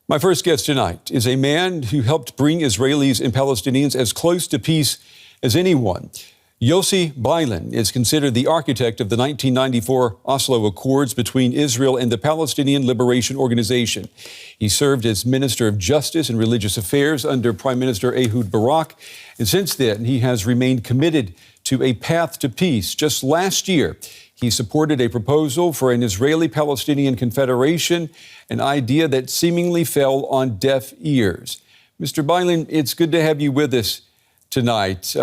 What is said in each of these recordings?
My first guest tonight is a man who helped bring Israelis and Palestinians as close to peace as anyone. Yossi Beilin is considered the architect of the 1994 Oslo Accords between Israel and the Palestinian Liberation Organization. He served as Minister of Justice and Religious Affairs under Prime Minister Ehud Barak, and since then he has remained committed to a path to peace. Just last year, he supported a proposal for an Israeli-Palestinian confederation, an idea that seemingly fell on deaf ears. Mr. Beilin, it's good to have you with us tonight.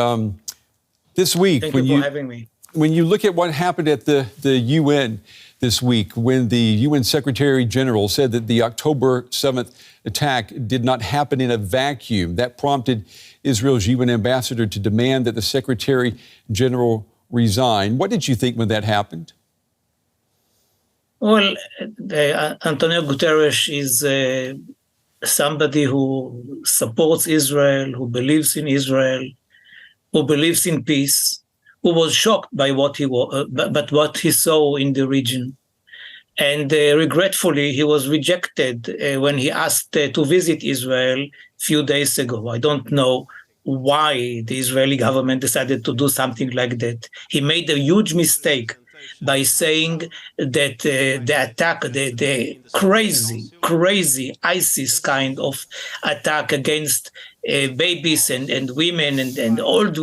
This week, Thank you for having me. When you look at what happened at the UN this week, when the UN Secretary General said that the October 7th attack did not happen in a vacuum, that prompted Israel's UN ambassador to demand that the Secretary General resign. What did you think when that happened? Well, Antonio Guterres is somebody who supports Israel, who believes in Israel, who believes in peace, who was shocked by what he saw in the region. And regretfully, he was rejected when he asked to visit Israel a few days ago. I don't know why the Israeli government decided to do something like that. He made a huge mistake by saying that the attack, the crazy ISIS kind of attack against babies and women and old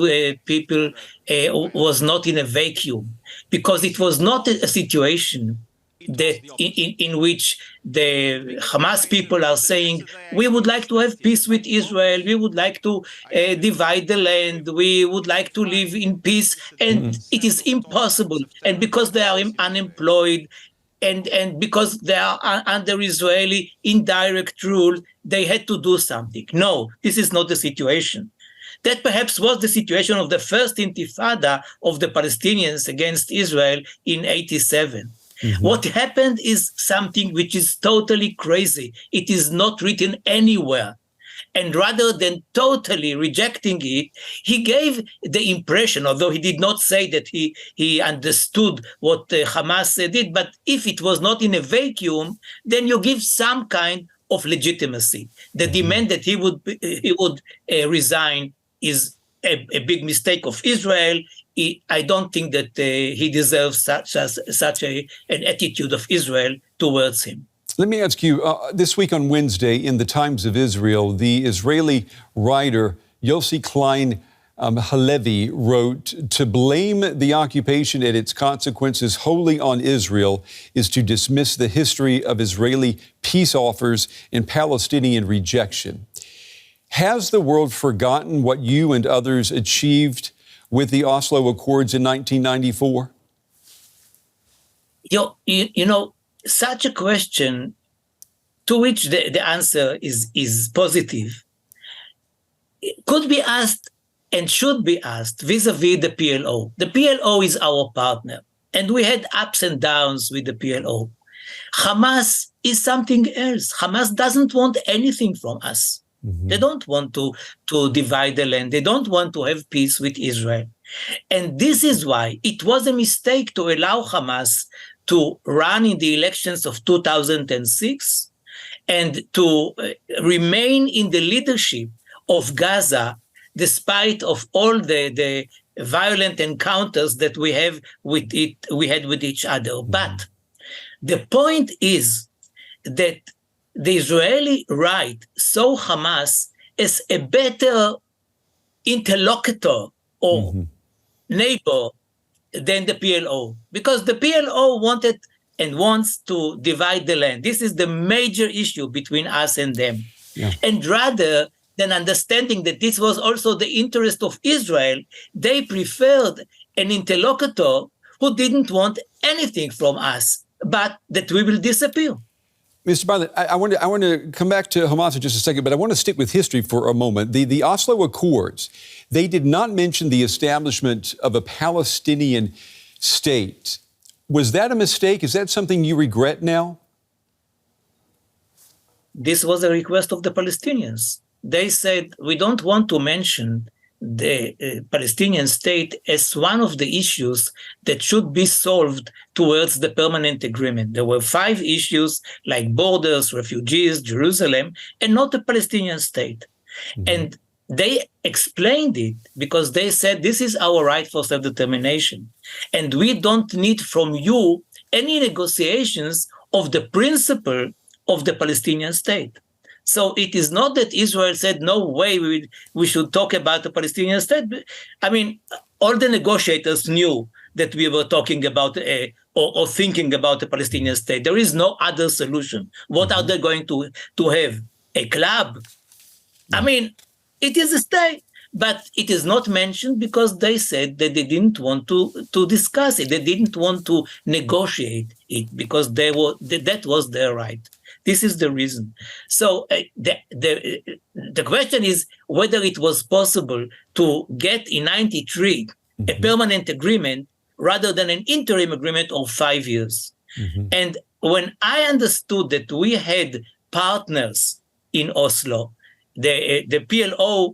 people was not in a vacuum, because it was not a situation that in which the Hamas people are saying, we would like to have peace with Israel, we would like to divide the land, we would like to live in peace, and it is impossible. And because they are unemployed, and because they are under Israeli indirect rule, they had to do something. No, this is not the situation. That perhaps was the situation of the first intifada of the Palestinians against Israel in 1987. What happened is something which is totally crazy. It is not written anywhere. And rather than totally rejecting it, he gave the impression, although he did not say that he understood what Hamas did, but if it was not in a vacuum, then you give some kind of legitimacy. The demand that he would resign is a big mistake of Israel. I don't think that he deserves such an attitude of Israel towards him. Let me ask you, this week on Wednesday in the Times of Israel, the Israeli writer Yossi Halevi wrote, "To blame the occupation and its consequences wholly on Israel is to dismiss the history of Israeli peace offers and Palestinian rejection." Has the world forgotten what you and others achieved with the Oslo Accords in 1994? You know, such a question to which the answer is positive, it could be asked and should be asked vis-a-vis the PLO. The PLO is our partner, and we had ups and downs with the PLO. Hamas is something else. Hamas doesn't want anything from us. They don't want to divide the land. They don't want to have peace with Israel. And this is why it was a mistake to allow Hamas to run in the elections of 2006 and to remain in the leadership of Gaza, despite of all the violent encounters that we had with each other. But the point is that the Israeli right saw Hamas as a better interlocutor or neighbor than the PLO, because the PLO wanted and wants to divide the land. This is the major issue between us and them. Yeah. And rather than understanding that this was also the interest of Israel, they preferred an interlocutor who didn't want anything from us, but that we will disappear. Mr. Beilin, I want to come back to Hamas in just a second, but I want to stick with history for a moment. The Oslo Accords, they did not mention the establishment of a Palestinian state. Was that a mistake? Is that something you regret now? This was a request of the Palestinians. They said, we don't want to mention the Palestinian state as one of the issues that should be solved towards the permanent agreement. There were 5 issues like borders, refugees, Jerusalem, and not a Palestinian state. Mm-hmm. And they explained it because they said this is our right for self-determination. And we don't need from you any negotiations of the principle of the Palestinian state. So it is not that Israel said, no way we should talk about the Palestinian state. I mean, all the negotiators knew that we were talking about or thinking about a Palestinian state. There is no other solution. What are they going to have? A club? I mean, it is a state. But it is not mentioned because they said that they didn't want to discuss it. They didn't want to negotiate it because that was their right. This is the reason. So the question is whether it was possible to get in 93 a permanent agreement rather than an interim agreement of 5 years. Mm-hmm. And when I understood that we had partners in Oslo, the PLO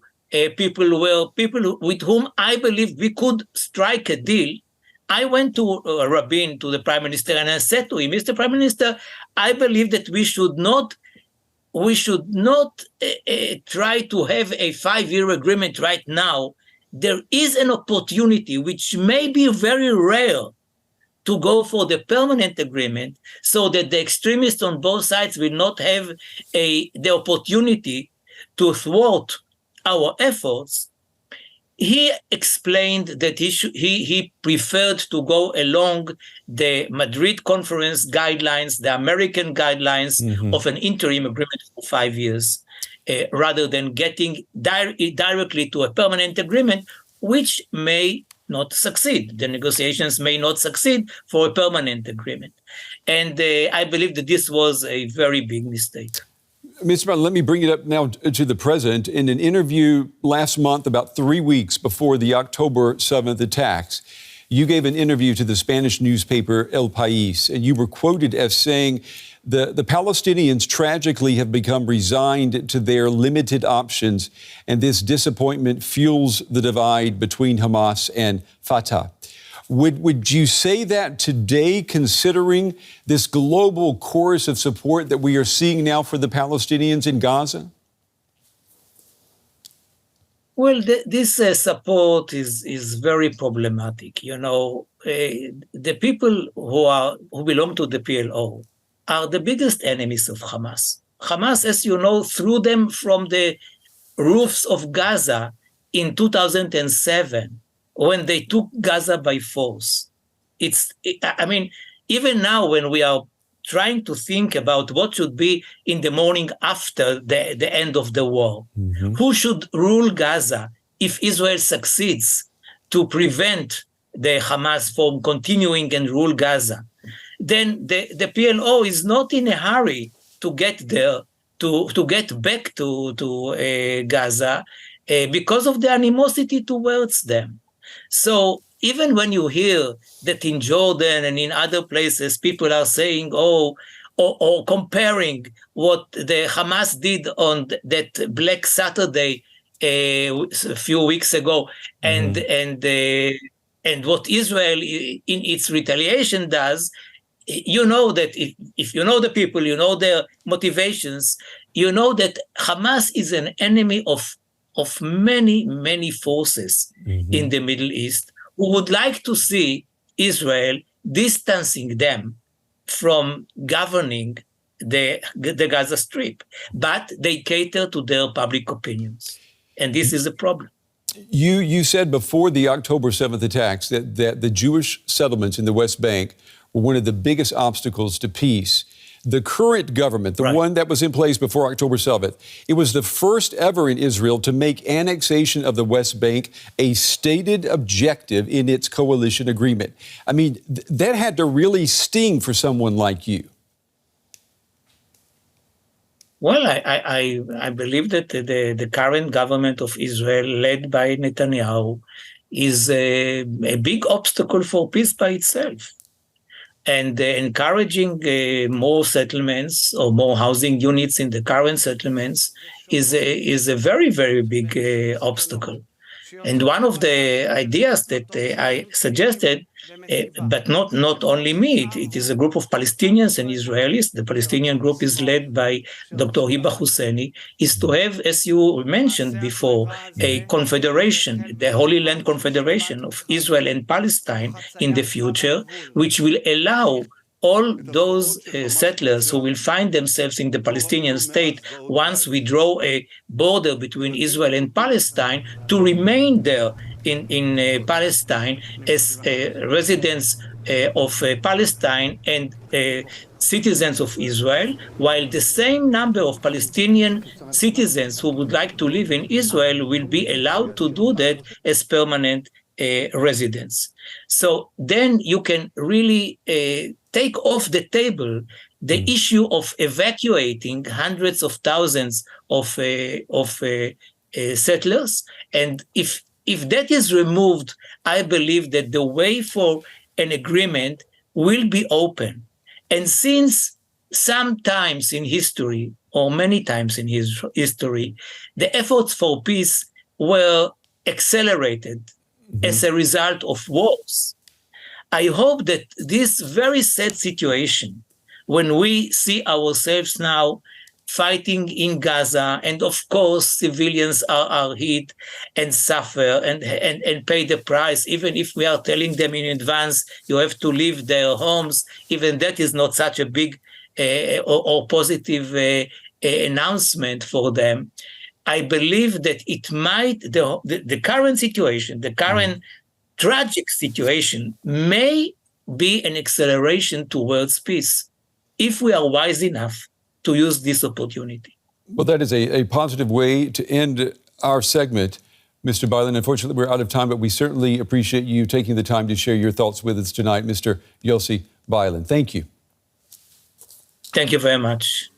people were people with whom I believe we could strike a deal. I went to Rabin, to the Prime Minister, and I said to him, Mr. Prime Minister, I believe that we should not try to have a 5-year agreement right now. There is an opportunity, which may be very rare, to go for the permanent agreement so that the extremists on both sides will not have the opportunity to thwart our efforts. He explained that he preferred to go along the Madrid conference guidelines, the American guidelines of an interim agreement for 5 years, rather than getting directly to a permanent agreement, which may not succeed. The negotiations may not succeed for a permanent agreement. And I believe that this was a very big mistake. Mr. Beilin, let me bring it up now to the president. In an interview last month, about 3 weeks before the October 7th attacks, you gave an interview to the Spanish newspaper El País, and you were quoted as saying the Palestinians tragically have become resigned to their limited options, and this disappointment fuels the divide between Hamas and Fatah. Would you say that today, considering this global chorus of support that we are seeing now for the Palestinians in Gaza? Well, this support is very problematic. You know, the people who belong to the PLO are the biggest enemies of Hamas. Hamas, as you know, threw them from the roofs of Gaza in 2007. When they took Gaza by force. I mean, even now when we are trying to think about what should be in the morning after the end of the war, who should rule Gaza if Israel succeeds to prevent the Hamas from continuing and rule Gaza, then the PLO is not in a hurry to get there, to get back to Gaza because of the animosity towards them. So even when you hear that in Jordan and in other places, people are saying, or comparing what the Hamas did on that Black Saturday a few weeks ago, and what Israel in its retaliation does, you know that if you know the people, you know their motivations, you know that Hamas is an enemy of many, many forces in the Middle East who would like to see Israel distancing them from governing the Gaza Strip. But they cater to their public opinions. And this is a problem. You said before the October 7th attacks that the Jewish settlements in the West Bank were one of the biggest obstacles to peace. The current government, the one that was in place before October 7th, it was the first ever in Israel to make annexation of the West Bank a stated objective in its coalition agreement. I mean, that had to really sting for someone like you. Well, I believe that the current government of Israel, led by Netanyahu, is a big obstacle for peace by itself. And encouraging more settlements or more housing units in the current settlements is a very, very big obstacle. And one of the ideas that I suggested, but not only me, it is a group of Palestinians and Israelis. The Palestinian group is led by Dr. Hiba Husseini, is to have, as you mentioned before, a confederation, the Holy Land Confederation of Israel and Palestine in the future, which will allow all those settlers who will find themselves in the Palestinian state once we draw a border between Israel and Palestine to remain there in Palestine as residents of Palestine and citizens of Israel, while the same number of Palestinian citizens who would like to live in Israel will be allowed to do that as permanent residents. So then you can really take off the table the issue of evacuating hundreds of thousands of settlers. And if that is removed, I believe that the way for an agreement will be open. And since sometimes in history, or many times in history, the efforts for peace were accelerated as a result of wars, I hope that this very sad situation, when we see ourselves now fighting in Gaza, and of course civilians are hit and suffer and pay the price, even if we are telling them in advance, you have to leave their homes, even that is not such a big or positive announcement for them. I believe that it might, the current situation, the current tragic situation may be an acceleration towards peace if we are wise enough to use this opportunity. Well, that is a positive way to end our segment, Mr. Beilin. Unfortunately, we're out of time, but we certainly appreciate you taking the time to share your thoughts with us tonight, Mr. Yossi Beilin. Thank you. Thank you very much.